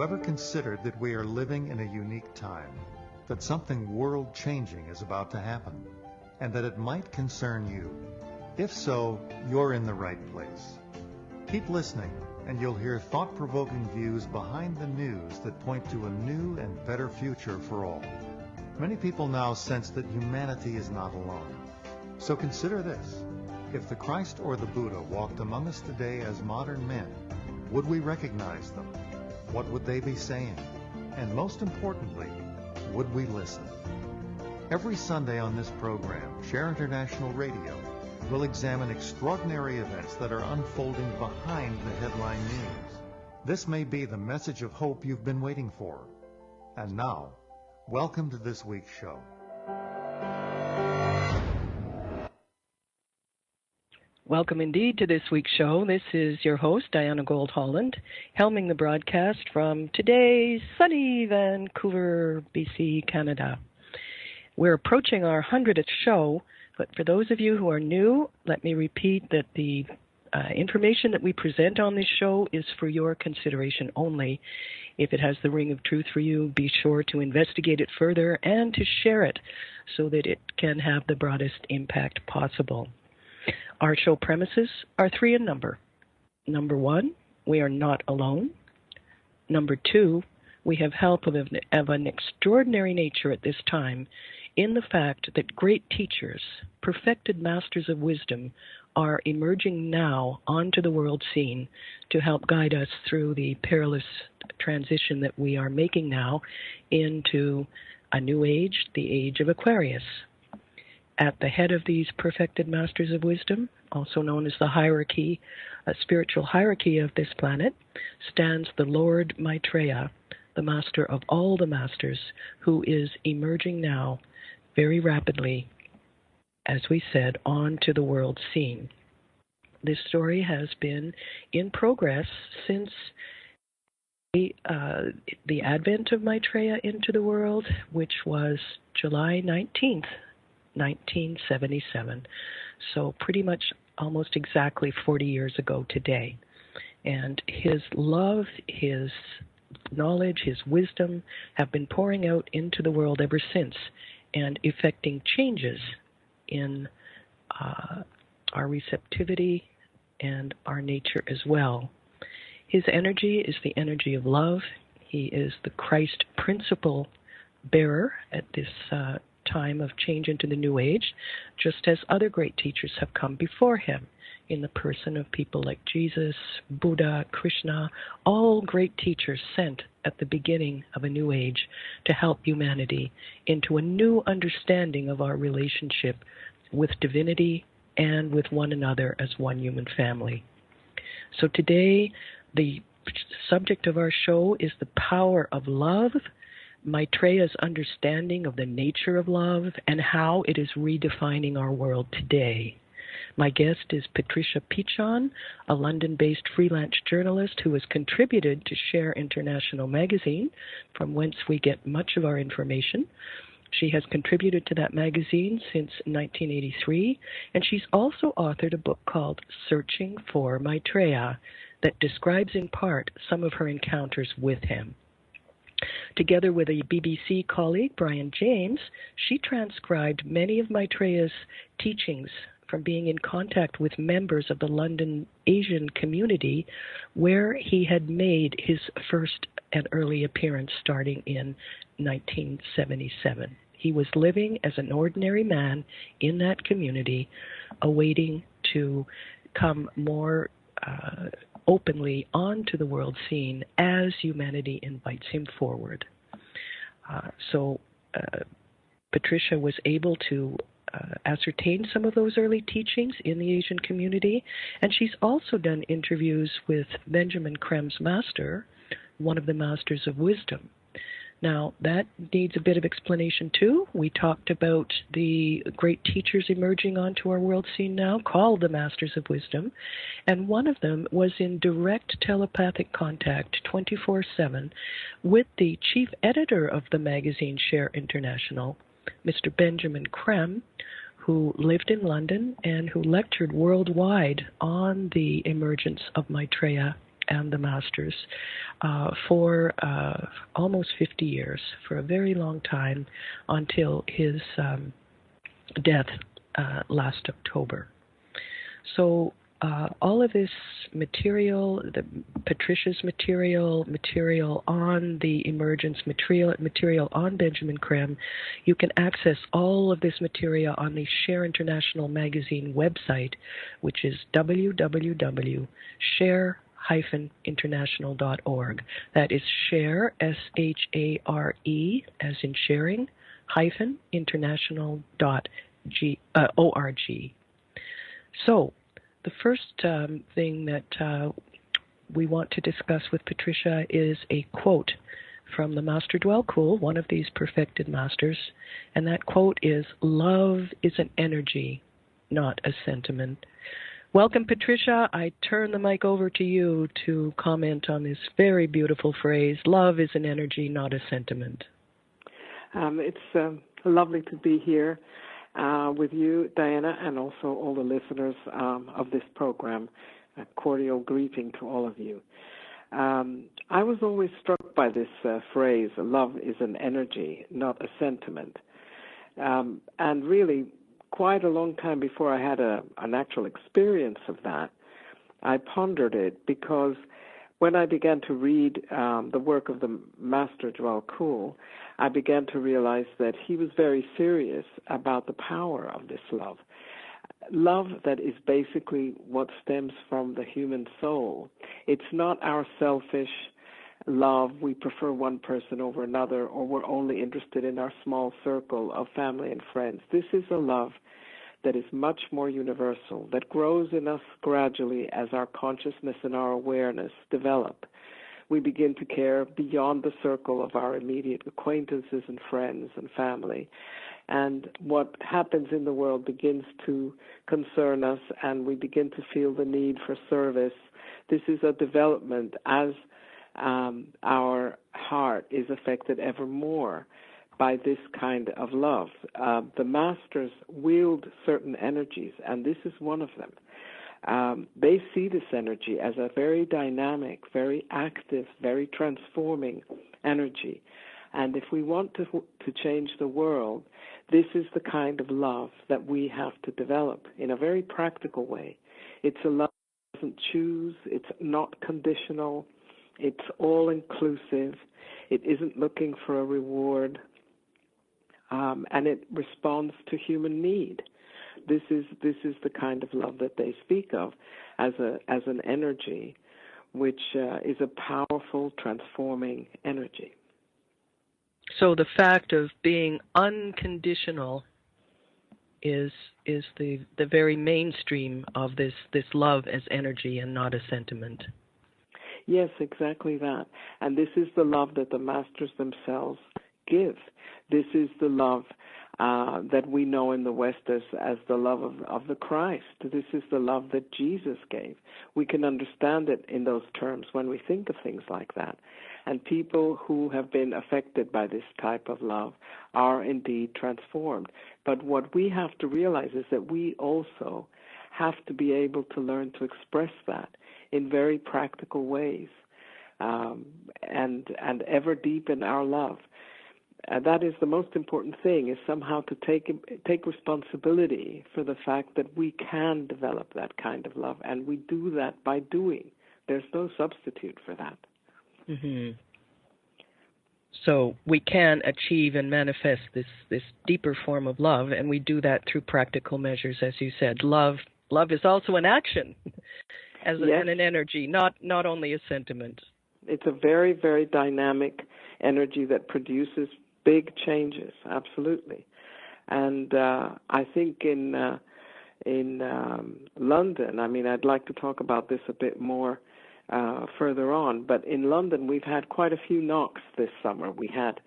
ever considered that we are living in a unique time, that something world-changing is about to happen, and that it might concern you? If so, you're in the right place. Keep listening, and you'll hear thought-provoking views behind the news that point to a new and better future for all. Many people now sense that humanity is not alone. So consider this. If the Christ or the Buddha walked among us today as modern men, would we recognize them? What would they be saying? And most importantly, would we listen? Every Sunday on this program, Share International Radio will examine extraordinary events that are unfolding behind the headline news. This may be the message of hope you've been waiting for. And now, welcome to this week's show. Welcome indeed to this week's show. This is your host, Diana Gold Holland, helming the broadcast from today's sunny Vancouver, BC, Canada. We're approaching our 100th show, but for those of you who are new, let me repeat that the information that we present on this show is for your consideration only. If it has the ring of truth for you, be sure to investigate it further and to share it so that it can have the broadest impact possible. Our show premises are 3 in number. Number 1, we are not alone. Number 2, we have help of an extraordinary nature at this time in the fact that great teachers, perfected masters of wisdom, are emerging now onto the world scene to help guide us through the perilous transition that we are making now into a new age, the age of Aquarius. At the head of these perfected masters of wisdom, also known as the hierarchy, a spiritual hierarchy of this planet, stands the Lord Maitreya, the master of all the masters, who is emerging now very rapidly, as we said, onto the world scene. This story has been in progress since the advent of Maitreya into the world, which was July 19th, 1977. So pretty much almost exactly 40 years ago today. And his love, his knowledge, his wisdom have been pouring out into the world ever since and effecting changes in our receptivity and our nature as well. His energy is the energy of love. He is the Christ principle bearer at this time of change into the New Age, just as other great teachers have come before him in the person of people like Jesus, Buddha, Krishna, all great teachers sent at the beginning of a new age to help humanity into a new understanding of our relationship with divinity and with one another as one human family. So today, the subject of our show is the power of love, Maitreya's understanding of the nature of love, and how it is redefining our world today. My guest is Patricia Pitchon, a London-based freelance journalist who has contributed to Share International magazine, from whence we get much of our information. She has contributed to that magazine since 1983, and she's also authored a book called Searching for Maitreya that describes in part some of her encounters with him. Together with a BBC colleague, Brian James, she transcribed many of Maitreya's teachings from being in contact with members of the London Asian community, where he had made his first and early appearance starting in 1977. He was living as an ordinary man in that community, awaiting to come more openly onto the world scene as humanity invites him forward. So Patricia was able to ascertain some of those early teachings in the Asian community, and she's also done interviews with Benjamin Krem's master, one of the masters of wisdom. Now, that needs a bit of explanation too. We talked about the great teachers emerging onto our world scene now, called the Masters of Wisdom, and one of them was in direct telepathic contact 24/7 with the chief editor of the magazine Share International, Mr. Benjamin Krem, who lived in London and who lectured worldwide on the emergence of Maitreya and the Masters for almost 50 years, for a very long time, until his death last October. So all of this material, Patricia's material on the emergence, material on Benjamin Creme, you can access all of this material on the Share International magazine website, which is www.share-international.org. That is share, S-H-A-R-E, as in sharing, hyphen, international.org. So, the first thing that we want to discuss with Patricia is a quote from the Master Dwellcool, one of these perfected masters, and that quote is, "Love is an energy, not a sentiment." Welcome, Patricia. I turn the mic over to you to comment on this very beautiful phrase, "Love is an energy, not a sentiment." It's lovely to be here with you, Diana, and also all the listeners of this program. A cordial greeting to all of you. I was always struck by this phrase, "Love is an energy, not a sentiment." And really, quite a long time before I had an actual experience of that, I pondered it, because when I began to read the work of the Master Dwellcool, I began to realize that he was very serious about the power of this love. Love that is basically what stems from the human soul. It's not our selfish love, we prefer one person over another, or we're only interested in our small circle of family and friends. This is a love that is much more universal, that grows in us gradually as our consciousness and our awareness develop. We begin to care beyond the circle of our immediate acquaintances and friends and family. And what happens in the world begins to concern us, and we begin to feel the need for service. This is a development as our heart is affected ever more by this kind of love. The masters wield certain energies, and this is one of them. They see this energy as a very dynamic, very active, very transforming energy. And if we want to change the world, this is the kind of love that we have to develop in a very practical way. It's a love that doesn't choose, it's not conditional, it's all-inclusive, it isn't looking for a reward, and it responds to human need. This is the kind of love that they speak of as an energy, which is a powerful, transforming energy. So the fact of being unconditional is the very mainstream of this love as energy and not a sentiment. Yes, exactly that. And this is the love that the masters themselves give. This is the love that we know in the West as the love of the Christ. This is the love that Jesus gave. We can understand it in those terms when we think of things like that. And people who have been affected by this type of love are indeed transformed. But what we have to realize is that we also have to be able to learn to express that in very practical ways, and ever deepen our love. That is the most important thing, is somehow to take responsibility for the fact that we can develop that kind of love, and we do that by doing. There's no substitute for that. Mm-hmm. So we can achieve and manifest this deeper form of love, and we do that through practical measures, as you said. Love is also an action, and an energy, not only a sentiment. It's a very, very dynamic energy that produces big changes, absolutely. And I think in London, I'd like to talk about this a bit more further on, but in London we've had quite a few knocks this summer. We had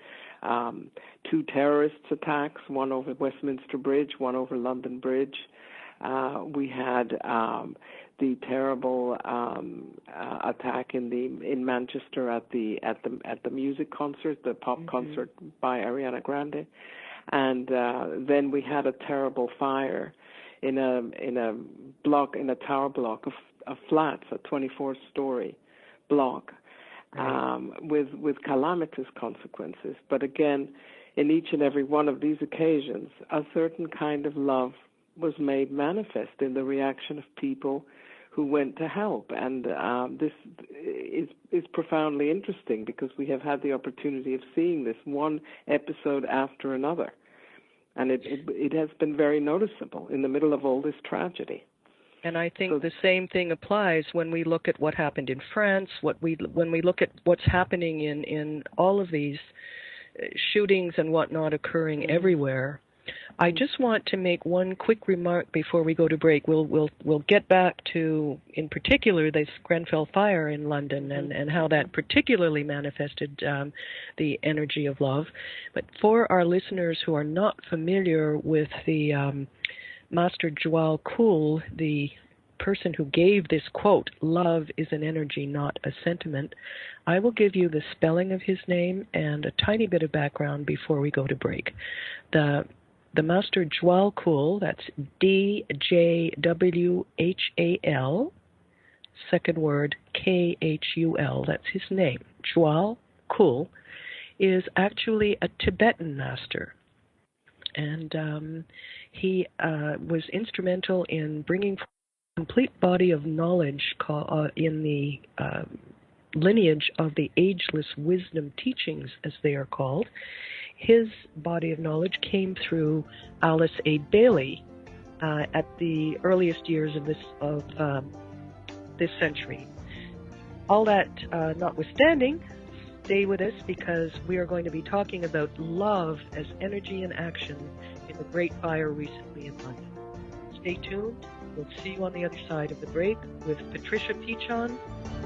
2 terrorist attacks, one over Westminster Bridge, one over London Bridge. We had the terrible attack in Manchester at the music concert, the pop concert by Ariana Grande, and then we had a terrible fire in a tower block of flats, a 24-story block with calamitous consequences. But again, in each and every one of these occasions, a certain kind of love was made manifest in the reaction of people who went to help. And this is profoundly interesting because we have had the opportunity of seeing this one episode after another. And it has been very noticeable in the middle of all this tragedy. And I think the same thing applies when we look at what happened in France, when we look at what's happening in all of these shootings and whatnot occurring everywhere. I just want to make one quick remark before we go to break. We'll get back to, in particular, this Grenfell fire in London and how that particularly manifested the energy of love. But for our listeners who are not familiar with the Master Djwal Khul, the person who gave this quote, "Love is an energy, not a sentiment," I will give you the spelling of his name and a tiny bit of background before we go to break. The Master Djwal Khul, that's D-J-W-H-A-L, second word K-H-U-L, that's his name. Djwal Khul is actually a Tibetan master. And he was instrumental in bringing a complete body of knowledge in the lineage of the ageless wisdom teachings, as they are called. His body of knowledge came through Alice A. Bailey at the earliest years of this century. All that notwithstanding, stay with us because we are going to be talking about love as energy and action in the Great Fire recently in London. Stay tuned. We'll see you on the other side of the break with Patricia Pitchon,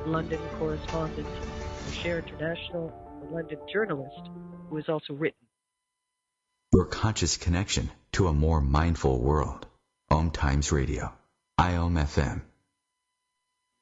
London correspondent for Share International, a London journalist who has also written Your Conscious Connection to a More Mindful World. OMTimes Radio. IOM FM.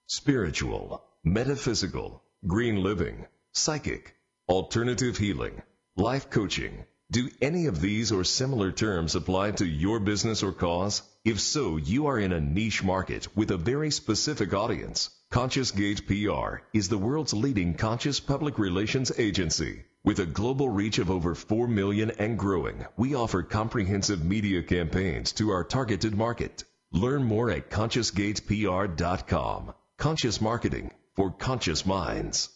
Spiritual, metaphysical, green living, psychic, alternative healing, life coaching. Do any of these or similar terms apply to your business or cause? If so, you are in a niche market with a very specific audience. Conscious Gate PR is the world's leading conscious public relations agency. With a global reach of over 4 million and growing, we offer comprehensive media campaigns to our targeted market. Learn more at ConsciousGatePR.com. Conscious marketing for conscious minds.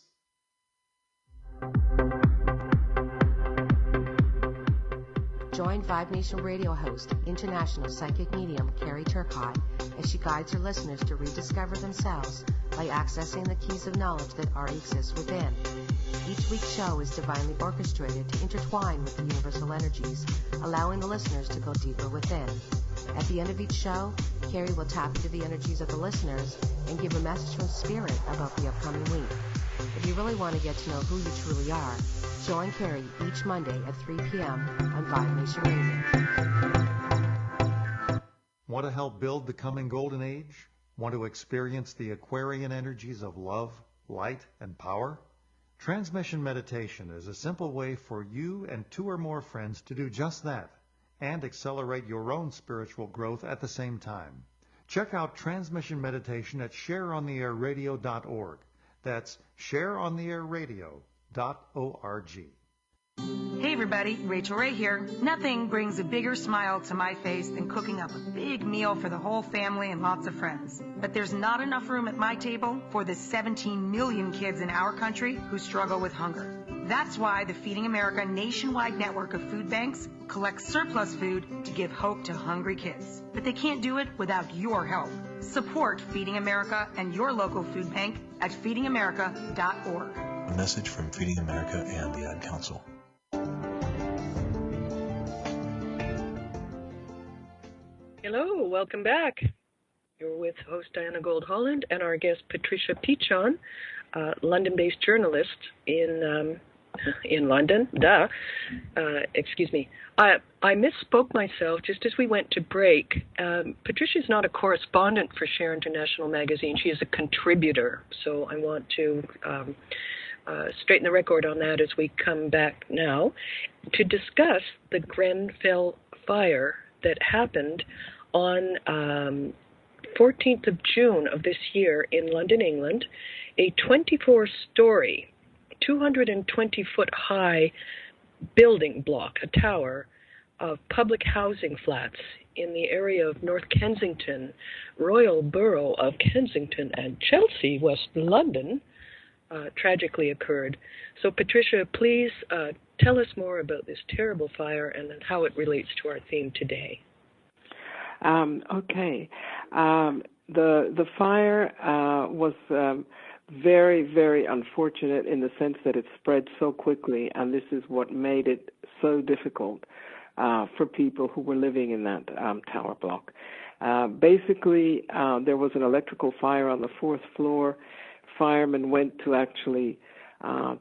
Join Vibe Nation radio host, international psychic medium Carrie Turcotte, as she guides her listeners to rediscover themselves by accessing the keys of knowledge that already exist within. Each week's show is divinely orchestrated to intertwine with the universal energies, allowing the listeners to go deeper within. At the end of each show, Carrie will tap into the energies of the listeners and give a message from Spirit about the upcoming week. If you really want to get to know who you truly are, join Carrie each Monday at 3 p.m. on Vibe Nation Radio. Want to help build the coming golden age? Want to experience the Aquarian energies of love, light, and power? Transmission meditation is a simple way for you and 2 or more friends to do just that and accelerate your own spiritual growth at the same time. Check out Transmission Meditation at shareontheairradio.org. That's shareontheairradio.org. Hey everybody, Rachel Ray here. Nothing brings a bigger smile to my face than cooking up a big meal for the whole family and lots of friends. But there's not enough room at my table for the 17 million kids in our country who struggle with hunger. That's why the Feeding America nationwide network of food banks collects surplus food to give hope to hungry kids. But they can't do it without your help. Support Feeding America and your local food bank at feedingamerica.org. A message from Feeding America and the Ad Council. Hello, welcome back. You're with host Diana Gold Holland and our guest Patricia Pitchon, London-based journalist in London. Excuse me. I misspoke myself just as we went to break. Patricia's not a correspondent for Share International magazine. She is a contributor. So I want to straighten the record on that as we come back now to discuss the Grenfell fire that happened on 14th of June of this year in London, England, a 24-story, 220-foot high building block, a tower, of public housing flats in the area of North Kensington, Royal Borough of Kensington and Chelsea, West London, tragically occurred. So, Patricia, please tell us more about this terrible fire and how it relates to our theme today. Okay. The fire was very, very unfortunate in the sense that it spread so quickly, and this is what made it so difficult for people who were living in that tower block. Basically, there was an electrical fire on the 4th floor. Firemen went to actually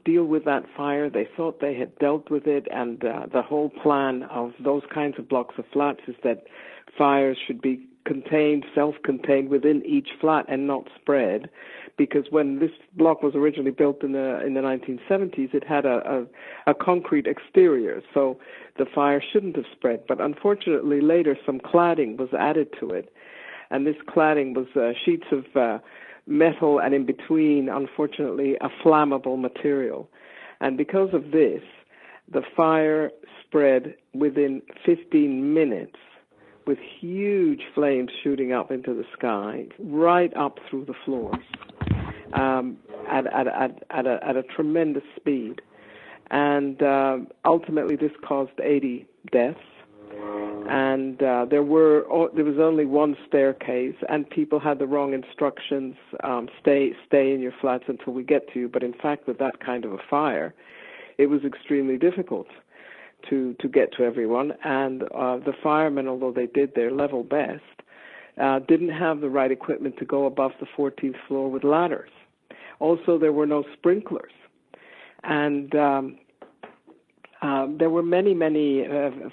deal with that fire. They thought they had dealt with it, and the whole plan of those kinds of blocks of flats is that fires should be contained, self-contained within each flat and not spread, because when this block was originally built in the 1970s, it had a concrete exterior, so the fire shouldn't have spread. But unfortunately, later some cladding was added to it, and this cladding was sheets of metal, and in between, unfortunately, a flammable material. And because of this, the fire spread within 15 minutes with huge flames shooting up into the sky, right up through the floors, at a tremendous speed. And ultimately, this caused 80 deaths. And there was only one staircase, and people had the wrong instructions: stay in your flats until we get to you. But in fact, with that kind of a fire, it was extremely difficult to get to everyone. And the firemen, although they did their level best, didn't have the right equipment to go above the 14th floor with ladders. Also, there were no sprinklers, and there were many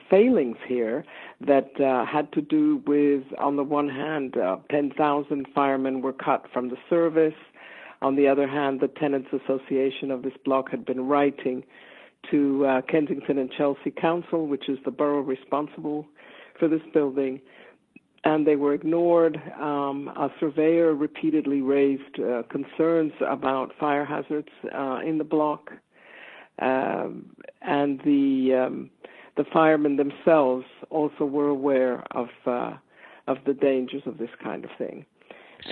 failings here that had to do with, on the one hand, 10,000 firemen were cut from the service. On the other hand, the Tenants Association of this block had been writing to Kensington and Chelsea Council, which is the borough responsible for this building, and they were ignored. A surveyor repeatedly raised concerns about fire hazards in the block. And the firemen themselves also were aware of the dangers of this kind of thing.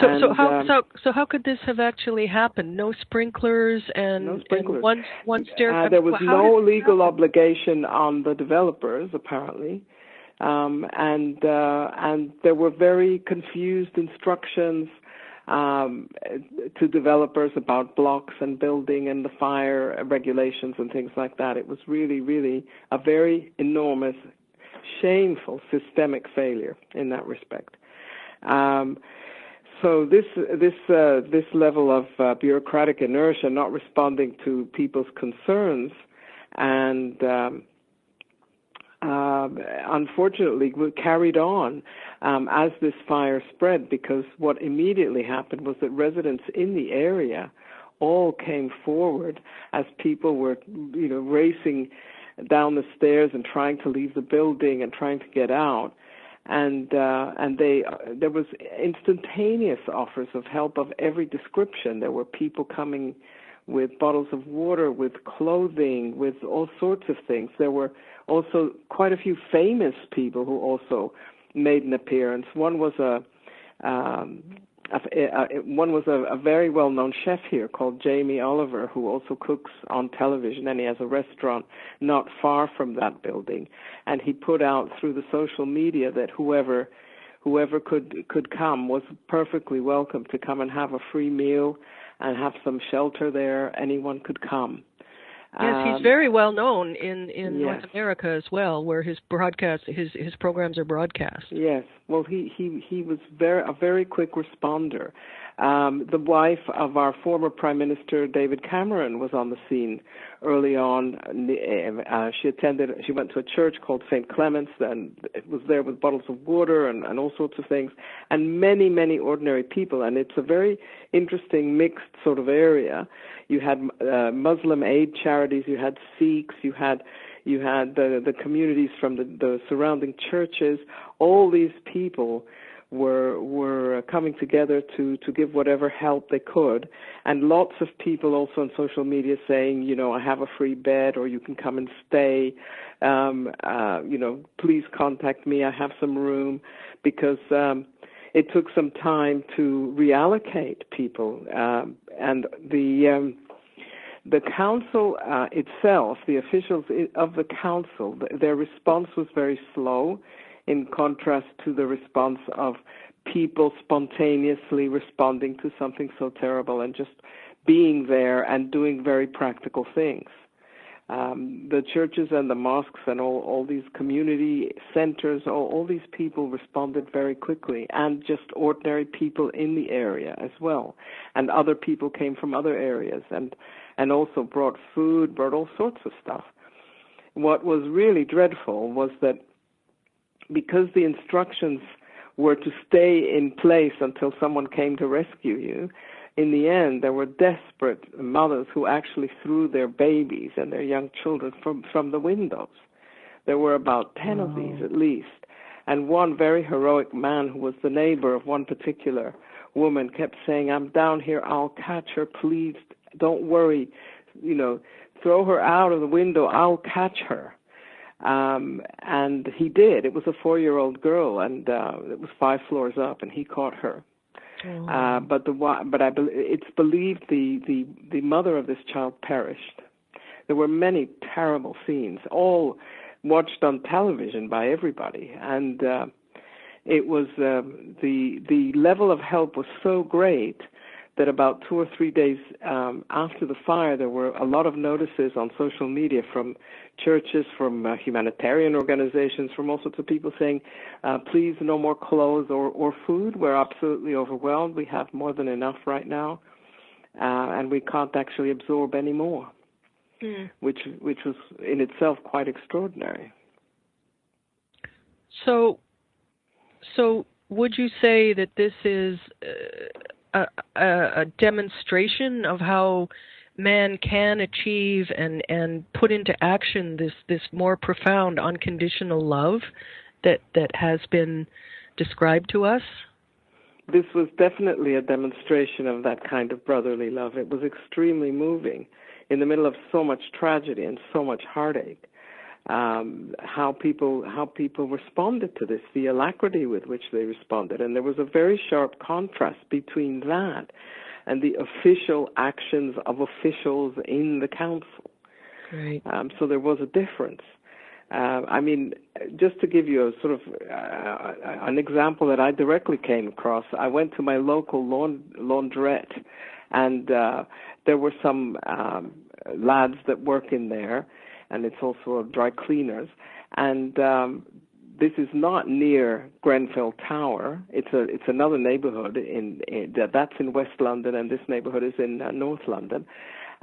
So how could this have actually happened? No sprinklers and, no sprinklers. And one stair. There was no legal obligation on the developers, apparently, and there were very confused instructions to developers about blocks and building and the fire regulations and things like that. It was really, really a very enormous, shameful, systemic failure in that respect. So this level of bureaucratic inertia, not responding to people's concerns, and unfortunately carried on as this fire spread, because what immediately happened was that residents in the area all came forward as people were, racing down the stairs and trying to leave the building and trying to get out. And there was instantaneous offers of help of every description. There were people coming with bottles of water, with clothing, with all sorts of things. There were also quite a few famous people who also made an appearance. One was a very well-known chef here called Jamie Oliver, who also cooks on television, and he has a restaurant not far from that building. And he put out through the social media that whoever could come was perfectly welcome to come and have a free meal and have some shelter there. Anyone could come. Yes, he's very well known in yes. North America as well, where his programs are broadcast. Yes, well, he was a very quick responder. The wife of our former Prime Minister David Cameron was on the scene early on. She went to a church called St. Clement's, and it was there with bottles of water and all sorts of things, and many ordinary people. And it's a very interesting mixed sort of area. You had Muslim aid charities, you had Sikhs, you had the communities from the surrounding churches. All these people were coming together to give whatever help they could, and lots of people also on social media saying, you know, I have a free bed, or you can come and stay, you know, please contact me, I have some room, because it took some time to reallocate people, and the council itself, the officials of the council, their response was very slow, in contrast to the response of people spontaneously responding to something so terrible and just being there and doing very practical things. The churches and the mosques and all these community centers, all these people responded very quickly, and just ordinary people in the area as well. And other people came from other areas and also brought food, brought all sorts of stuff. What was really dreadful was that because the instructions were to stay in place until someone came to rescue you, in the end, there were desperate mothers who actually threw their babies and their young children from the windows. There were about 10 of these at least. And one very heroic man who was the neighbor of one particular woman kept saying, I'm down here, I'll catch her, please, don't worry, you know, throw her out of the window, I'll catch her. And he did. It was a 4-year-old girl, and it was 5 floors up, and he caught her. But it's believed the mother of this child perished. There were many terrible scenes, all watched on television by everybody, and it was the level of help was so great that about 2 or 3 days after the fire, there were a lot of notices on social media from churches, from humanitarian organizations, from all sorts of people saying, please, no more clothes or food. We're absolutely overwhelmed. We have more than enough right now, and we can't actually absorb any more, which was in itself quite extraordinary. So would you say that this is a demonstration of how man can achieve and put into action this more profound unconditional love that has been described to us? This was definitely a demonstration of that kind of brotherly love. It was extremely moving in the middle of so much tragedy and so much heartache. How people responded to this, the alacrity with which they responded. And there was a very sharp contrast between that and the official actions of officials in the council. Right. So there was a difference. I mean, just to give you a sort of an example that I directly came across, I went to my local laundrette, and there were some lads that work in there, and it's also dry cleaners. And this is not near Grenfell Tower. It's another neighborhood that's in West London, and this neighborhood is in North London.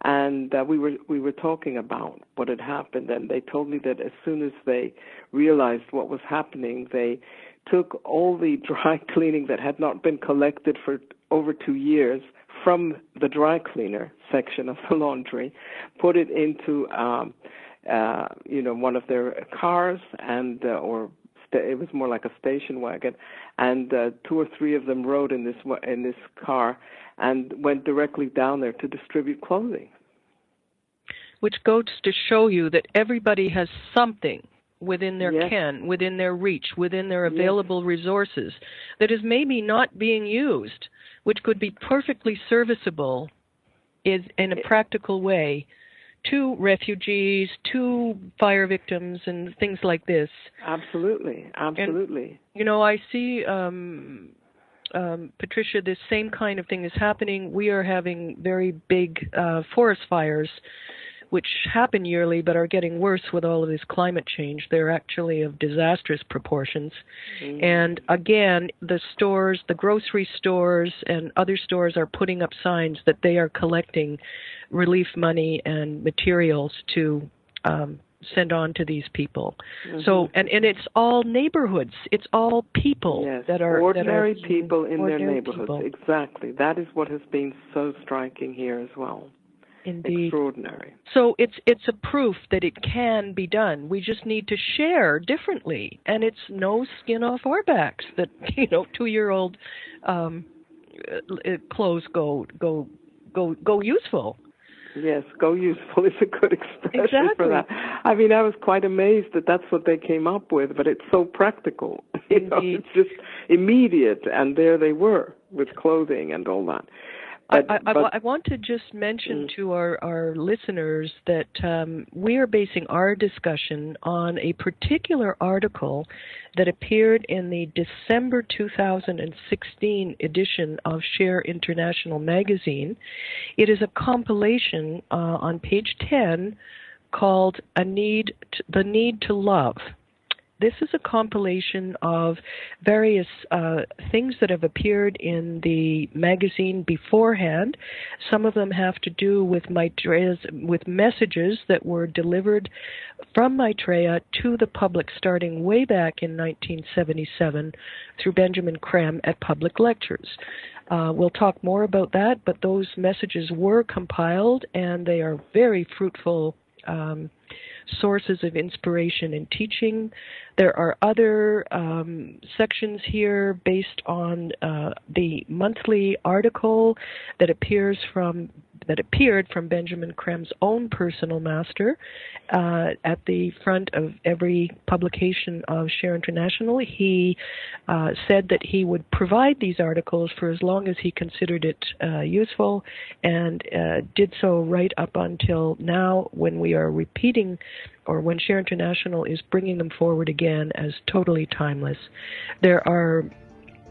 And we were talking about what had happened, and they told me that as soon as they realized what was happening, they took all the dry cleaning that had not been collected for over 2 years from the dry cleaner section of the laundry, put it into one of their cars, and it was more like a station wagon, and 2 or 3 of them rode in this car and went directly down there to distribute clothing. Which goes to show you that everybody has something within their ken, within their reach, within their available resources that is maybe not being used, which could be perfectly serviceable in a practical way to refugees, to fire victims, and things like this. Absolutely. And, I see, Patricia, this same kind of thing is happening. We are having very big forest fires, which happen yearly but are getting worse with all of this climate change. They're actually of disastrous proportions. Mm-hmm. And again, the stores, the grocery stores and other stores are putting up signs that they are collecting relief money and materials to send on to these people. Mm-hmm. So, and it's all neighborhoods. It's all people that are ordinary people in their neighborhoods. People. Exactly. That is what has been so striking here as well. Indeed. Extraordinary. So it's a proof that it can be done. We just need to share differently, and it's no skin off our backs that 2-year-old clothes go useful. Yes, go useful is a good expression for that. Exactly. I mean, I was quite amazed that that's what they came up with, but it's so practical. Indeed. It's just immediate, and there they were with clothing and all that. I want to just mention to our listeners that we are basing our discussion on a particular article that appeared in the December 2016 edition of Share International magazine. It is a compilation on page 10 called The Need to Love. This is a compilation of various things that have appeared in the magazine beforehand. Some of them have to do with with messages that were delivered from Maitreya to the public starting way back in 1977 through Benjamin Creme at public lectures. We'll talk more about that, but those messages were compiled, and they are very fruitful sources of inspiration and teaching. There are other sections here based on the monthly article that appeared from Benjamin Creme's own personal master at the front of every publication of Share International. He said that he would provide these articles for as long as he considered it useful, and did so right up until now, when we are repeating, or when Share International is bringing them forward again as totally timeless. There are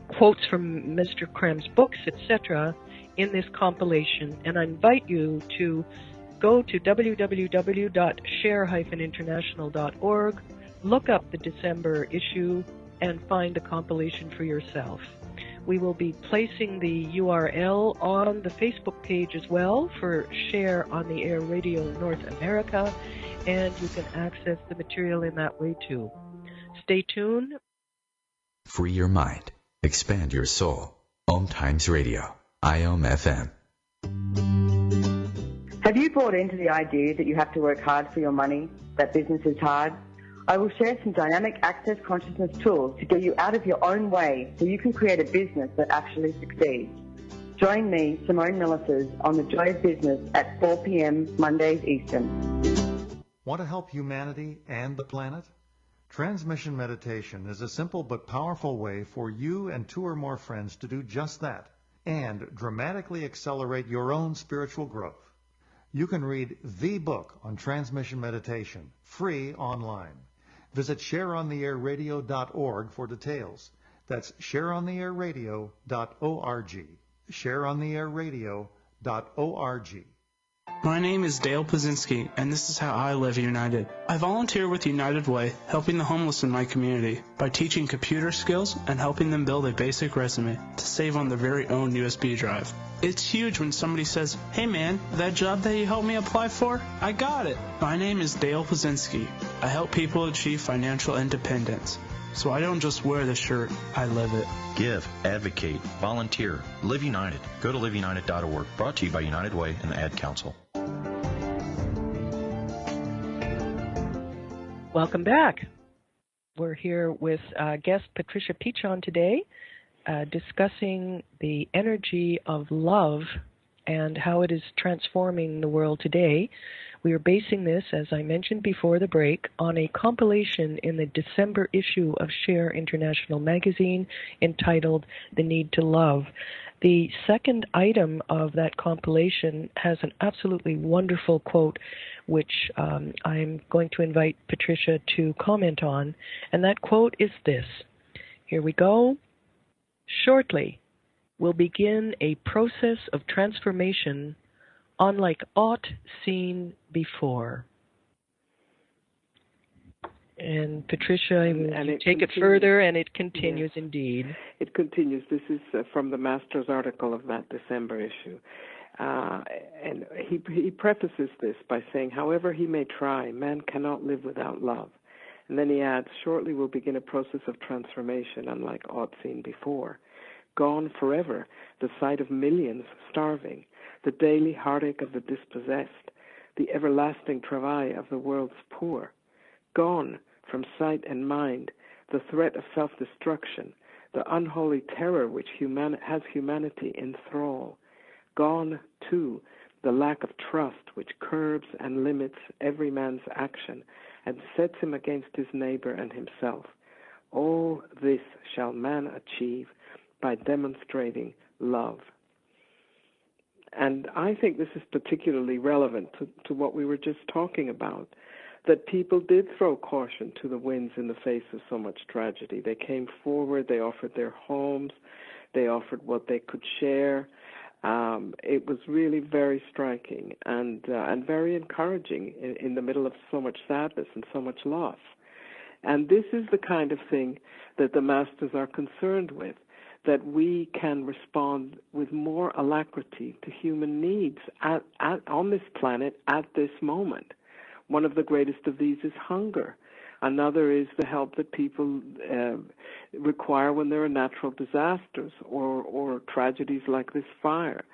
quotes from Mr. Creme's books, etc., in this compilation, and I invite you to go to www.share-international.org, look up the December issue, and find the compilation for yourself. We will be placing the URL on the Facebook page as well for Share on the Air Radio North America, and you can access the material in that way too. Stay tuned. Free your mind. Expand your soul. OMTimes Radio. IOM FM. Have you bought into the idea that you have to work hard for your money, that business is hard? I will share some dynamic access consciousness tools to get you out of your own way so you can create a business that actually succeeds. Join me, Simone Millicers, on The Joy of Business at 4 p.m. Mondays Eastern. Want to help humanity and the planet? Transmission meditation is a simple but powerful way for you and 2 or more friends to do just that, and dramatically accelerate your own spiritual growth. You can read the book on transmission meditation free online. Visit shareontheairradio.org for details. That's shareontheairradio.org. shareontheairradio.org. My name is Dale Pazinski, and this is how I live United. I volunteer with United Way, helping the homeless in my community by teaching computer skills and helping them build a basic resume to save on their very own USB drive. It's huge when somebody says, "Hey man, that job that you helped me apply for, I got it." My name is Dale Pazinski. I help people achieve financial independence. So I don't just wear the shirt, I live it. Give, advocate, volunteer. Live United. Go to liveunited.org. Brought to you by United Way and the Ad Council. Welcome back. We're here with guest Patricia Pitchon today, discussing the energy of love and how it is transforming the world today. We are basing this, as I mentioned before the break, on a compilation in the December issue of Share International magazine entitled The Need to Love. The second item of that compilation has an absolutely wonderful quote, which I'm going to invite Patricia to comment on. And that quote is this. Here we go. "Shortly, we'll begin a process of transformation unlike aught seen before." And Patricia, you take it further, and it continues. Yes. Indeed. It continues. This is from the Master's article of that December issue. And he prefaces this by saying, "However he may try, man cannot live without love." And then he adds, "Shortly we'll begin a process of transformation unlike aught seen before. gone forever, the sight of millions starving, the daily heartache of the dispossessed, the everlasting travail of the world's poor. Gone from sight and mind, the threat of self-destruction, the unholy terror which has humanity in thrall. Gone, too, the lack of trust which curbs and limits every man's action and sets him against his neighbor and himself. All this shall man achieve by demonstrating love. And I think this is particularly relevant to what we were just talking about, that people did throw caution to the winds in the face of so much tragedy. They came forward, they offered their homes, they offered what they could share. It was really very striking and very encouraging in the middle of so much sadness and so much loss. And this is the kind of thing that the Masters are concerned with, that we can respond with more alacrity to human needs on this planet at this moment. One of the greatest of these is hunger. Another is the help that people require when there are natural disasters or tragedies like this fire.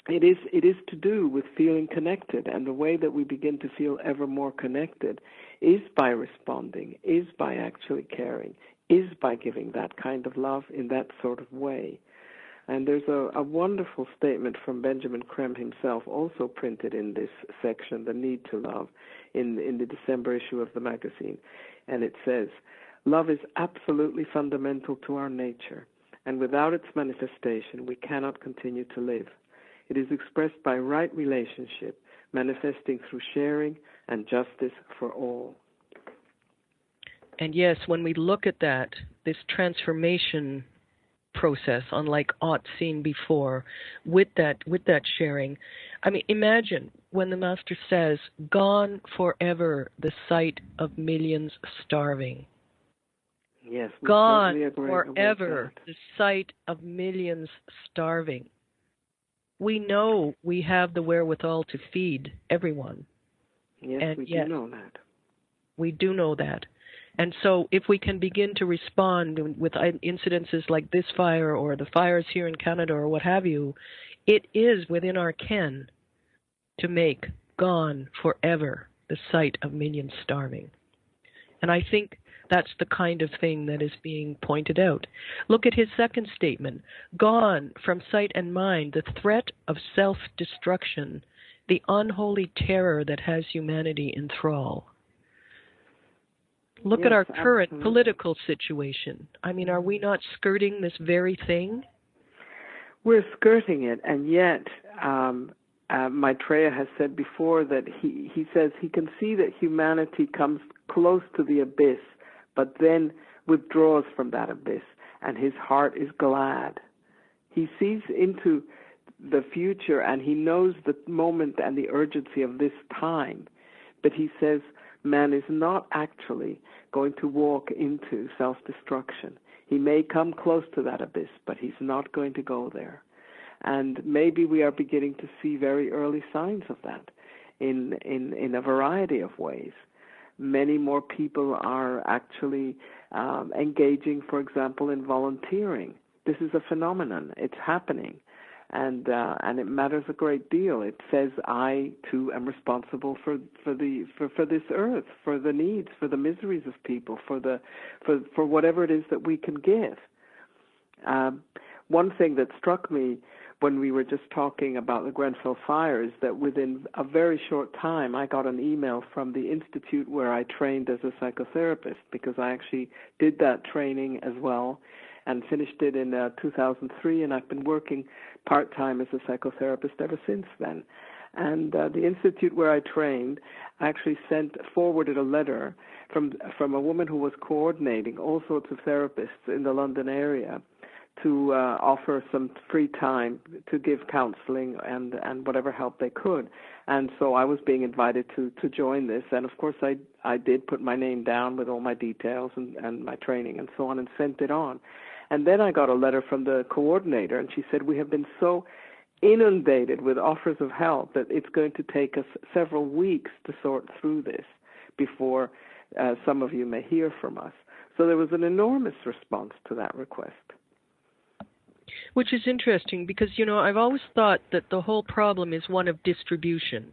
It is to do with feeling connected, and the way that we begin to feel ever more connected is by responding, is by actually caring, is by giving that kind of love in that sort of way. And there's a wonderful statement from Benjamin Creme himself, also printed in this section, The Need to Love, in the December issue of the magazine. And it says, "Love is absolutely fundamental to our nature, and without its manifestation, we cannot continue to live. It is expressed by right relationship, manifesting through sharing and justice for all." And yes, when we look at that, this transformation process, unlike aught seen before, with that sharing. I mean, imagine when the Master says, "Gone forever the sight of millions starving." Yes, gone forever the sight of millions starving. We know we have the wherewithal to feed everyone. Yes, and we do know that. We do know that. And so if we can begin to respond with incidences like this fire or the fires here in Canada or what have you, it is within our ken to make gone forever the sight of millions starving. And I think that's the kind of thing that is being pointed out. Look at his second statement. Gone from sight and mind the threat of self-destruction, the unholy terror that has humanity in thrall. Look at our current political situation. I mean, are we not skirting this very thing? We're skirting it, and yet Maitreya has said before that he says he can see that humanity comes close to the abyss, but then withdraws from that abyss, and his heart is glad. He sees into the future, and he knows the moment and the urgency of this time, but he says man is not actually going to walk into self-destruction. He may come close to that abyss, but he's not going to go there. And maybe we are beginning to see very early signs of that in a variety of ways. Many more people are actually engaging, for example, in volunteering. This is a phenomenon. It's happening. And it matters a great deal. It says, I too am responsible for this earth, for the needs, for the miseries of people, for whatever it is that we can give. One thing that struck me when we were just talking about the Grenfell fire is that within a very short time, I got an email from the institute where I trained as a psychotherapist, because I actually did that training as well and finished it in 2003, and I've been working part-time as a psychotherapist ever since then. And the institute where I trained actually forwarded a letter from a woman who was coordinating all sorts of therapists in the London area to offer some free time to give counseling and whatever help they could. And so I was being invited to join this, and of course I did put my name down with all my details and my training and so on, and sent it on. And then I got a letter from the coordinator, and she said, we have been so inundated with offers of help that it's going to take us several weeks to sort through this before some of you may hear from us. So there was an enormous response to that request. Which is interesting because, I've always thought that the whole problem is one of distribution.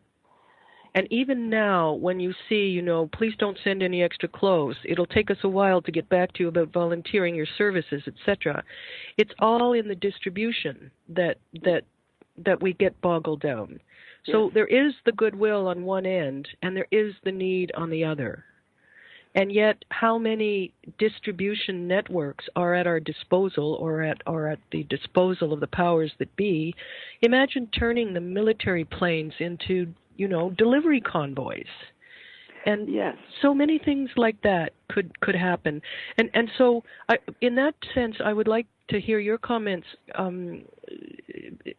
And even now, when you see, please don't send any extra clothes, it'll take us a while to get back to you about volunteering your services, etc. It's all in the distribution that we get boggled down. So there is the goodwill on one end, and there is the need on the other. And yet, how many distribution networks are at our disposal or at the disposal of the powers that be? Imagine turning the military planes into, delivery convoys. And so many things like that could happen. And so, in that sense, I would like to hear your comments,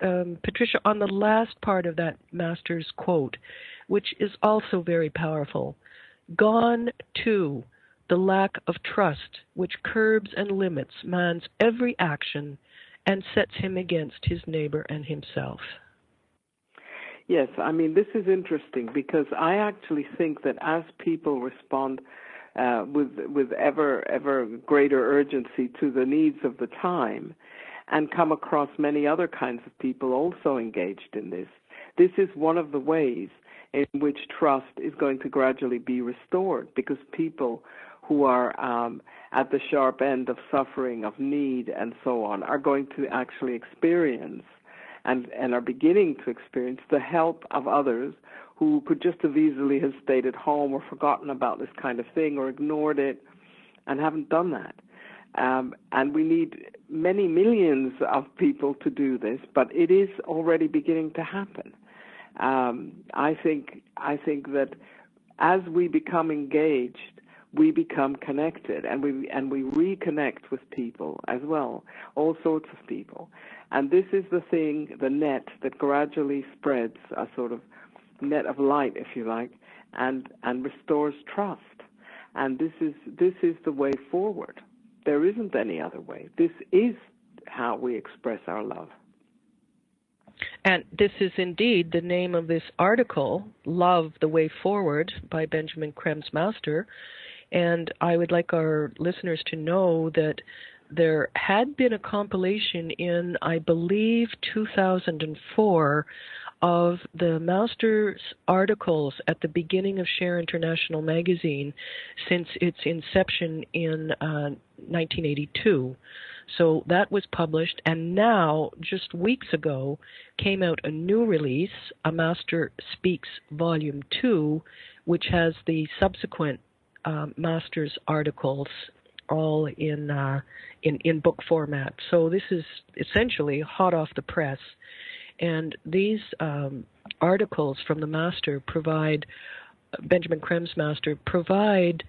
Patricia, on the last part of that master's quote, which is also very powerful. Gone too, the lack of trust, which curbs and limits man's every action and sets him against his neighbor and himself. Yes, this is interesting because I actually think that as people respond with ever greater urgency to the needs of the time and come across many other kinds of people also engaged in this, this is one of the ways in which trust is going to gradually be restored, because people who are at the sharp end of suffering, of need, and so on, are going to actually experience and are beginning to experience the help of others who could just as easily have stayed at home or forgotten about this kind of thing or ignored it and haven't done that. And we need many millions of people to do this, but it is already beginning to happen. I think that as we become engaged, we become connected, and we reconnect with people as well, all sorts of people. And this is the thing, the net that gradually spreads, a sort of net of light, if you like, and restores trust. And this is the way forward. There isn't any other way. This is how we express our love. And this is indeed the name of this article, Love, the Way Forward, by Benjamin Kremsmaster. And I would like our listeners to know that there had been a compilation in, I believe, 2004 of the Master's articles at the beginning of Share International magazine since its inception in 1982. So that was published, and now, just weeks ago, came out a new release, A Master Speaks Volume 2, which has the subsequent Master's articles all in book format. So this is essentially hot off the press. And these articles from the Master provide, Benjamin Kremsmaster, provide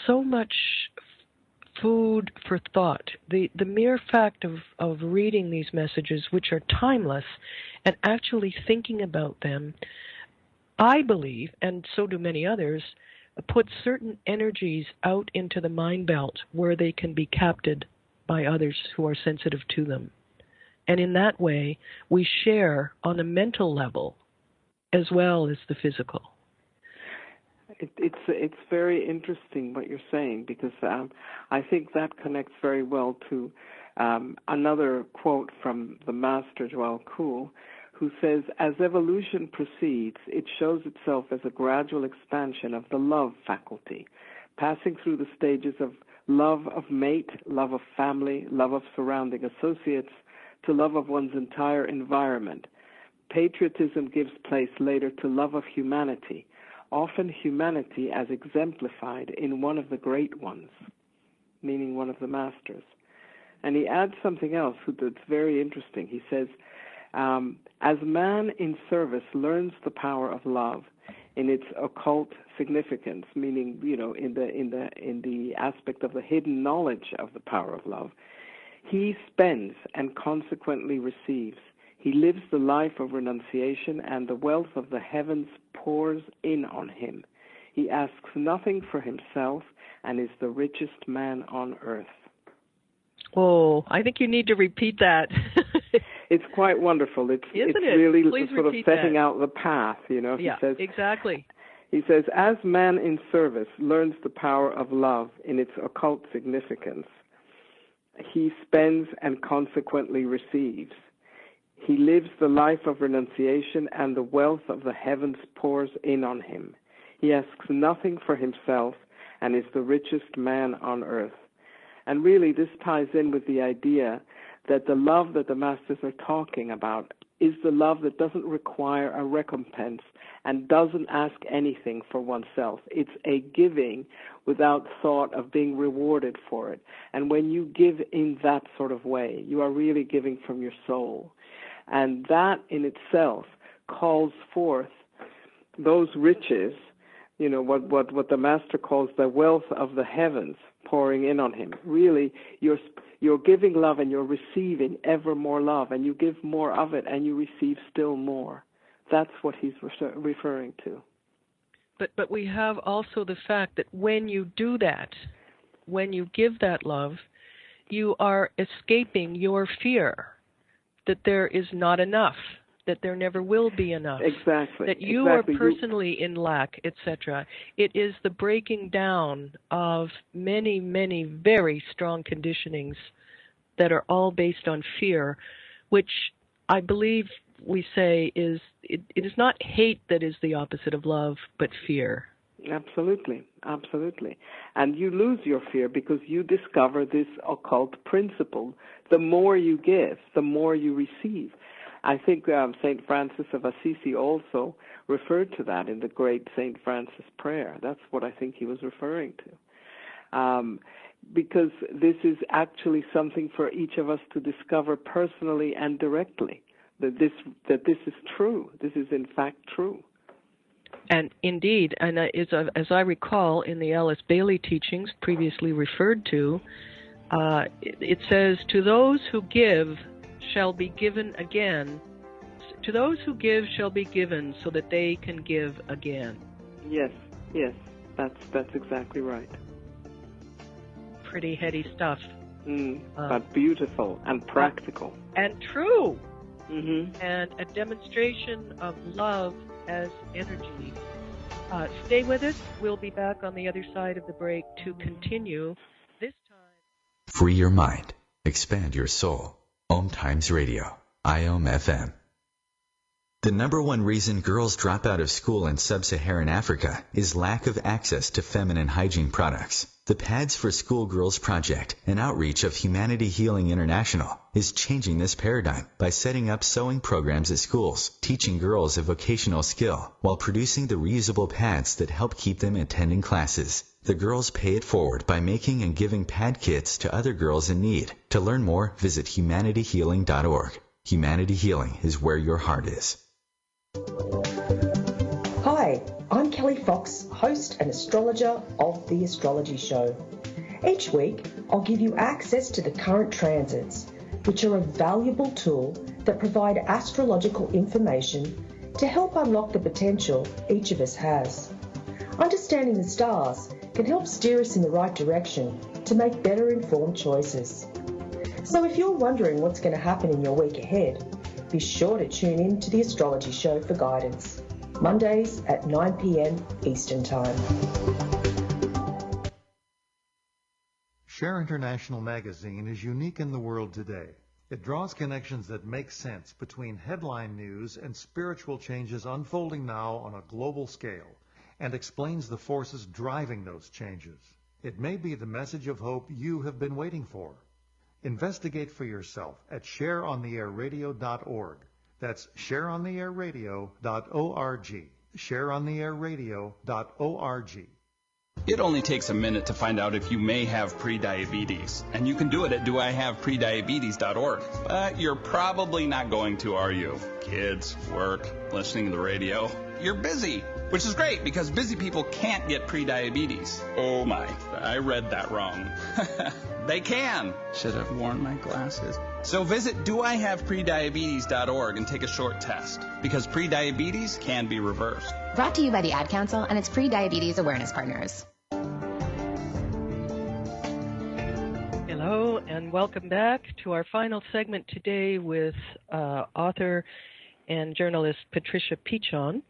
so much food for thought. The mere fact of reading these messages, which are timeless, and actually thinking about them, I believe, and so do many others, put certain energies out into the mind belt where they can be captured by others who are sensitive to them. And in that way, we share on a mental level as well as the physical. It's very interesting what you're saying, because I think that connects very well to another quote from the Master Joel Kuhl, who says, as evolution proceeds, it shows itself as a gradual expansion of the love faculty, passing through the stages of love of mate, love of family, love of surrounding associates, to love of one's entire environment. Patriotism gives place later to love of humanity, often humanity as exemplified in one of the great ones, meaning one of the masters. And he adds something else that's very interesting. He says, as man in service learns the power of love in its occult significance, meaning, in the aspect of the hidden knowledge of the power of love, he spends and consequently receives. He lives the life of renunciation, and the wealth of the heavens pours in on him. He asks nothing for himself and is the richest man on earth. Oh, I think you need to repeat that. It's quite wonderful. It's really sort of setting out the path, Yeah, he says, exactly. He says, as man in service learns the power of love in its occult significance, he spends and consequently receives. He lives the life of renunciation, and the wealth of the heavens pours in on him. He asks nothing for himself and is the richest man on earth. And really, this ties in with the idea that the love that the Masters are talking about is the love that doesn't require a recompense and doesn't ask anything for oneself. It's a giving without thought of being rewarded for it. And when you give in that sort of way, you are really giving from your soul. And that in itself calls forth those riches, you know, what the Master calls the wealth of the heavens pouring in on him. Really, you're giving love and you're receiving ever more love, and you give more of it and you receive still more. That's what he's referring to. But we have also the fact that when you do that, when you give that love, you are escaping your fear that there is not enough, that there never will be enough. Exactly. That you are personally in lack, etc. It is the breaking down of many, many very strong conditionings that are all based on fear, which I believe we say is, it is not hate that is the opposite of love, but fear. Absolutely, absolutely. And you lose your fear because you discover this occult principle. The more you give, the more you receive. I think St. Francis of Assisi also referred to that in the great St. Francis prayer. That's what I think he was referring to. Because this is actually something for each of us to discover personally and directly, that this is true. This is in fact true. And indeed, and as I recall in the Alice Bailey teachings previously referred to, it says, "To those who give shall be given again. To those who give shall be given, so that they can give again." Yes, that's exactly right. Pretty heady stuff. But beautiful and practical. And true. Mm-hmm. And a demonstration of love as energy. Stay with us. We'll be back on the other side of the break to continue this time. Free your mind. Expand your soul. OMTimes Radio. IOM FM. The number one reason girls drop out of school in sub-Saharan Africa is lack of access to feminine hygiene products. The Pads for Schoolgirls Project, an outreach of Humanity Healing International, is changing this paradigm by setting up sewing programs at schools, teaching girls a vocational skill, while producing the reusable pads that help keep them attending classes. The girls pay it forward by making and giving pad kits to other girls in need. To learn more, visit humanityhealing.org. Humanity Healing is where your heart is. Hi, I'm Kelly Fox, host and astrologer of The Astrology Show. Each week, I'll give you access to the current transits, which are a valuable tool that provide astrological information to help unlock the potential each of us has. Understanding the stars can help steer us in the right direction to make better informed choices. So if you're wondering what's going to happen in your week ahead, be sure to tune in to The Astrology Show for guidance. Mondays at 9 p.m. Eastern Time. Share International Magazine is unique in the world today. It draws connections that make sense between headline news and spiritual changes unfolding now on a global scale, and explains the forces driving those changes. It may be the message of hope you have been waiting for. Investigate for yourself at shareontheairradio.org. That's shareontheairradio.org. Shareontheairradio.org. It only takes a minute to find out if you may have prediabetes, and you can do it at doihaveprediabetes.org. But you're probably not going to, are you? Kids, work, listening to the radio. You're busy, which is great because busy people can't get prediabetes. Oh my, I read that wrong. They can. Should have worn my glasses. So visit doihaveprediabetes.org and take a short test, because prediabetes can be reversed. Brought to you by the Ad Council and its pre-diabetes awareness partners. Hello, and welcome back to our final segment today with author and journalist Patricia Pitchon.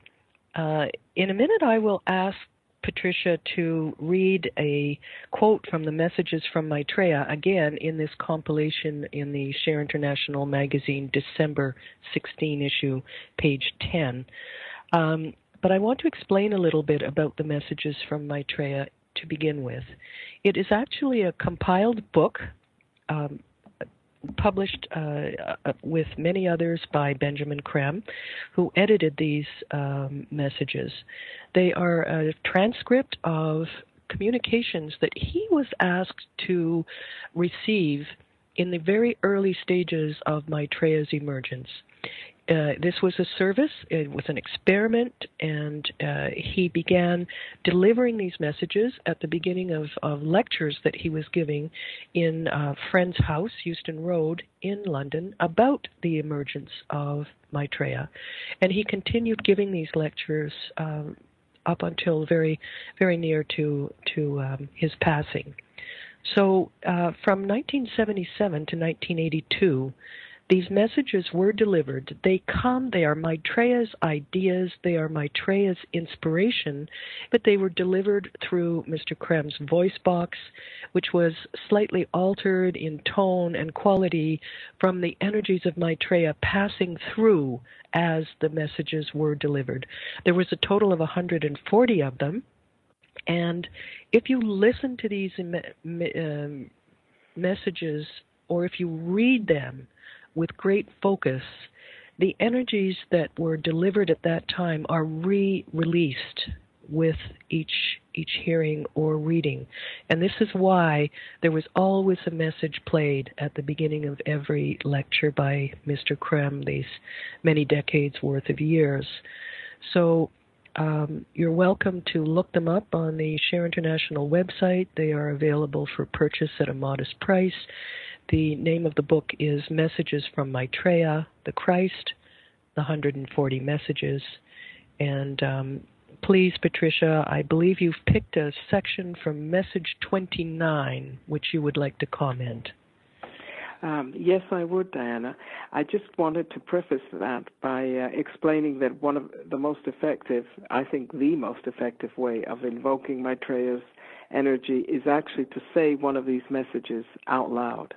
In a minute, I will ask Patricia to read a quote from the Messages from Maitreya, again in this compilation in the Share International magazine, December 16 issue, page 10. But I want to explain a little bit about the Messages from Maitreya to begin with. It is actually a compiled book published with many others by Benjamin Creme, who edited these messages. They are a transcript of communications that he was asked to receive in the very early stages of Maitreya's emergence. This was a service, it was an experiment, and he began delivering these messages at the beginning of lectures that he was giving in a friend's house, Euston Road, in London, about the emergence of Maitreya. And he continued giving these lectures up until very, very near to his passing. So from 1977 to 1982, these messages were delivered. They are Maitreya's ideas, they are Maitreya's inspiration, but they were delivered through Mr. Creme's voice box, which was slightly altered in tone and quality from the energies of Maitreya passing through as the messages were delivered. There was a total of 140 of them, and if you listen to these messages, or if you read them with great focus, the energies that were delivered at that time are re-released with each hearing or reading. And this is why there was always a message played at the beginning of every lecture by Mr. Creme, these many decades worth of years. So you're welcome to look them up on the Share International website. They are available for purchase at a modest price. The name of the book is Messages from Maitreya, the Christ, the 140 Messages. And please, Patricia, I believe you've picked a section from Message 29, which you would like to comment. Yes, I would, Diana. I just wanted to preface that by explaining that one of the most effective, I think the most effective way of invoking Maitreya's energy is actually to say one of these messages out loud.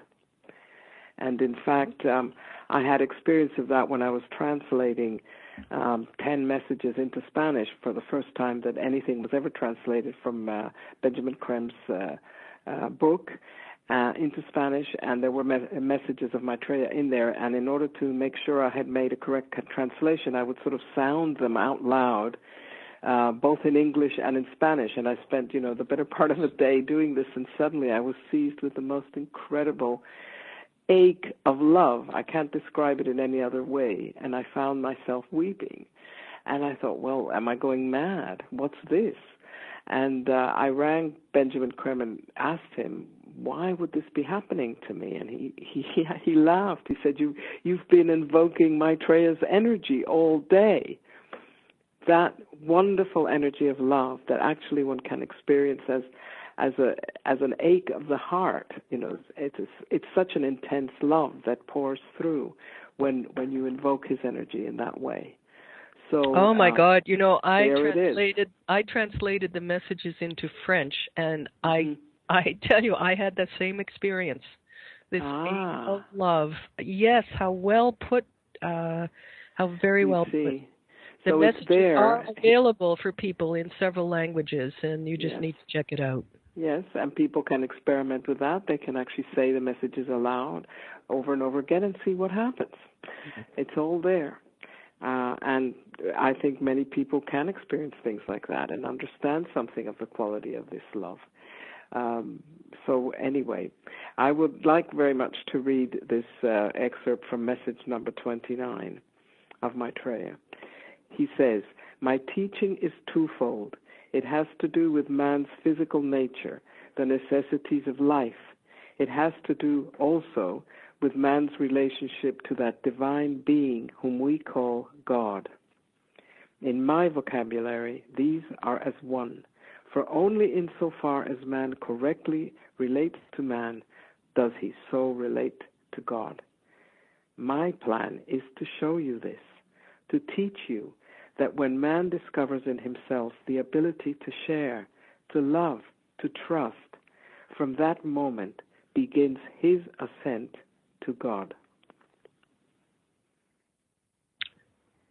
And in fact, I had experience of that when I was translating 10 messages into Spanish for the first time that anything was ever translated from Benjamin Creme's book into Spanish, and there were messages of Maitreya in there, and in order to make sure I had made a correct translation, I would sort of sound them out loud, both in English and in Spanish, and I spent, the better part of the day doing this, and suddenly I was seized with the most incredible ache of love. I can't describe it in any other way, and I found myself weeping, and I thought, well, am I going mad? What's this? And I rang Benjamin Creme and asked him, why would this be happening to me? And he laughed. He said, you've been invoking Maitreya's energy all day. That wonderful energy of love that actually one can experience as an ache of the heart. It's such an intense love that pours through when you invoke his energy in that way. So oh my God, I translated the messages into French, and I tell you, I had the same experience. This ache of love. Yes, how well put, how very well put. The messages are available for people in several languages, and you just need to check it out. Yes, and people can experiment with that. They can actually say the messages aloud over and over again and see what happens. Mm-hmm. It's all there. And I think many people can experience things like that and understand something of the quality of this love. So anyway, I would like very much to read this excerpt from message number 29 of Maitreya. He says, "My teaching is twofold. It has to do with man's physical nature, the necessities of life. It has to do also with man's relationship to that divine being whom we call God. In my vocabulary, these are as one, for only insofar as man correctly relates to man does he so relate to God. My plan is to show you this, to teach you that when man discovers in himself the ability to share, to love, to trust, from that moment begins his ascent to God.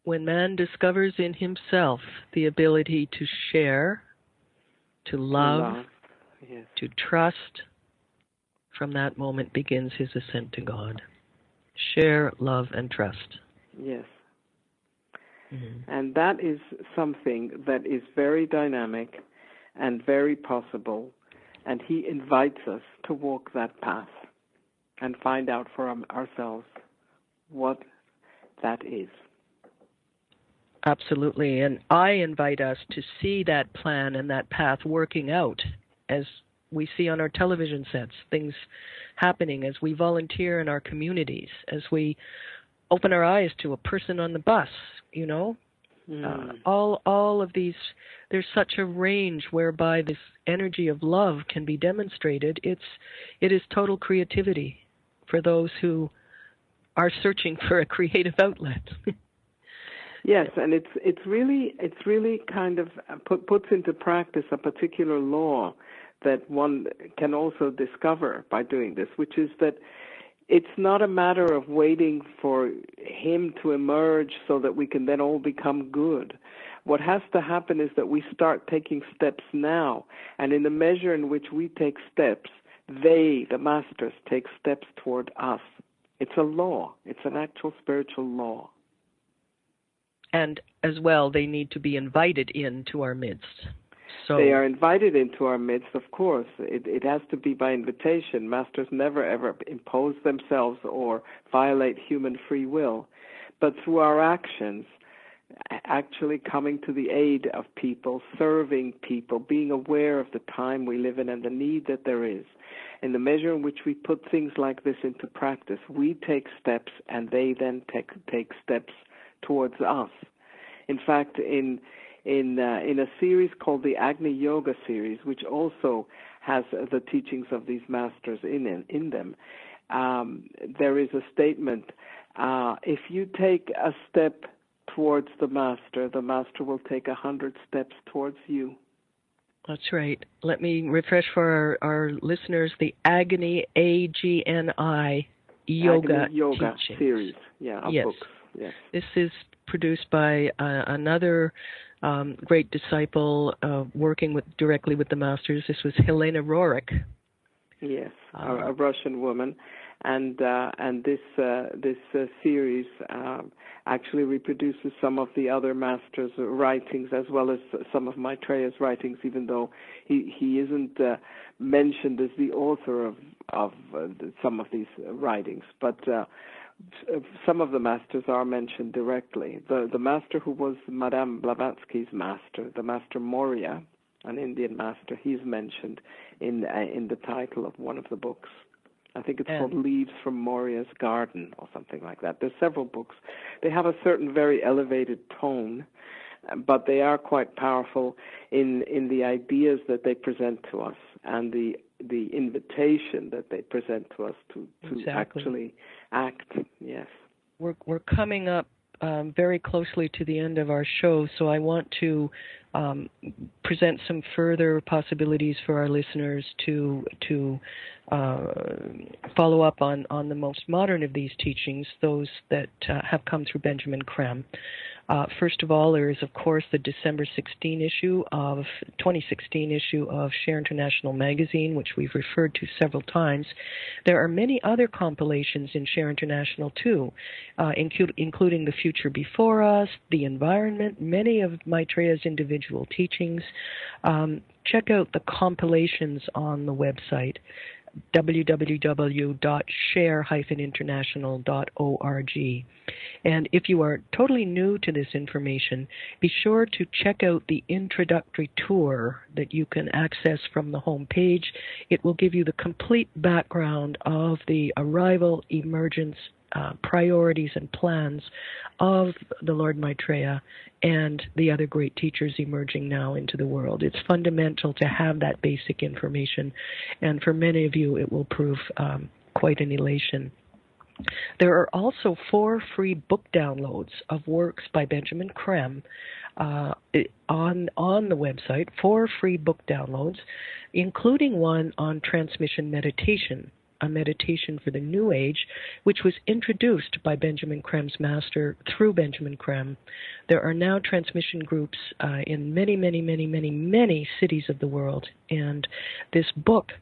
When man discovers in himself the ability to share, to love, yes. to trust, from that moment begins his ascent to God. Share, love, and trust. Yes. Mm-hmm. And that is something that is very dynamic and very possible, and he invites us to walk that path and find out for ourselves what that is. Absolutely, and I invite us to see that plan and that path working out as we see on our television sets, things happening as we volunteer in our communities, as we open our eyes to a person on the bus, you know. All of these, there's such a range whereby this energy of love can be demonstrated. It is total creativity for those who are searching for a creative outlet. Yes, and it's really kind of puts into practice a particular law that one can also discover by doing this, which is that it's not a matter of waiting for him to emerge so that we can then all become good. What has to happen is that we start taking steps now, and in the measure in which we take steps, they, the masters, take steps toward us. It's a law. It's an actual spiritual law. And as well, they need to be invited into our midst. So they are invited into our midst, of course. It has to be by invitation. Masters never, ever impose themselves or violate human free will. But through our actions, actually coming to the aid of people, serving people, being aware of the time we live in and the need that there is. In the measure in which we put things like this into practice, we take steps and they then take steps towards us. In fact, in a series called the Agni Yoga series, which also has the teachings of these masters in them, there is a statement, if you take a step towards the master will take 100 steps towards you. That's right. Let me refresh for our listeners the Agni, A-G-N-I, Yoga teachings. Series, yes. Books. Yes. This is produced by another great disciple working directly with the masters. This was Helena Roerich. Yes, a Russian woman, and this series actually reproduces some of the other masters' writings as well as some of Maitreya's writings, even though he isn't mentioned as the author of some of these writings, but. Some of the masters are mentioned directly. The master who was Madame Blavatsky's master, the Master Maurya, an Indian master, he's mentioned in the title of one of the books. I think it's called Leaves from Maurya's Garden or something like that. There's several books. They have a certain very elevated tone, but they are quite powerful in the ideas that they present to us and the invitation that they present to us to actually act. Yes. We're coming up very closely to the end of our show, so I want to present some further possibilities for our listeners to follow up on the most modern of these teachings, those that have come through Benjamin Creme. First of all, there is, of course, the December 2016 issue of Share International magazine, which we've referred to several times. There are many other compilations in Share International, too, including The Future Before Us, The Environment, many of Maitreya's individual teachings. Check out the compilations on the website, www.share-international.org. And if you are totally new to this information, be sure to check out the introductory tour that you can access from the home page. It will give you the complete background of the arrival, emergence, priorities and plans of the Lord Maitreya and the other great teachers emerging now into the world. It's fundamental to have that basic information, and for many of you it will prove quite an elation. There are also 4 free book downloads of works by Benjamin Creme on the website, 4 free book downloads, including one on transmission meditation, a meditation for the New Age, which was introduced by Benjamin Creme's master through Benjamin Creme. There are now transmission groups in many, many, many, many, many cities of the world, and this book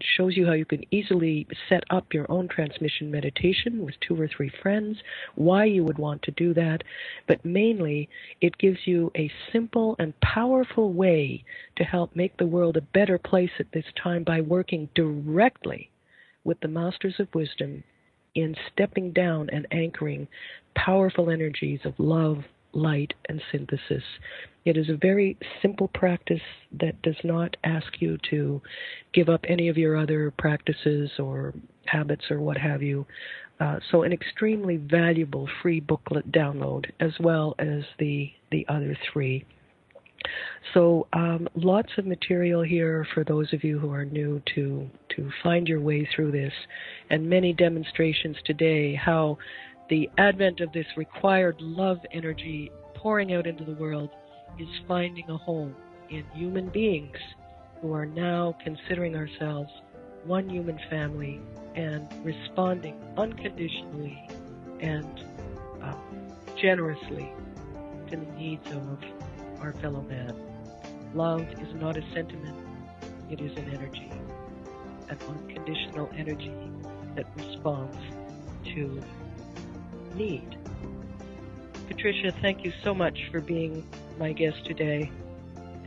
shows you how you can easily set up your own transmission meditation with 2 or 3 friends, why you would want to do that, but mainly it gives you a simple and powerful way to help make the world a better place at this time by working directly with the Masters of Wisdom in stepping down and anchoring powerful energies of love, light, and synthesis. It is a very simple practice that does not ask you to give up any of your other practices or habits or what have you. So an extremely valuable free booklet download, as well as the other 3. So lots of material here for those of you who are new to find your way through this, and many demonstrations today how the advent of this required love energy pouring out into the world is finding a home in human beings who are now considering ourselves one human family and responding unconditionally and generously to the needs of our fellow man. Love is not a sentiment, it is an energy, an unconditional energy that responds to need. Patricia, thank you so much for being my guest today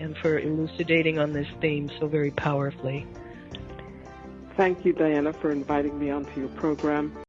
and for elucidating on this theme so very powerfully. Thank you, Diana, for inviting me onto your program.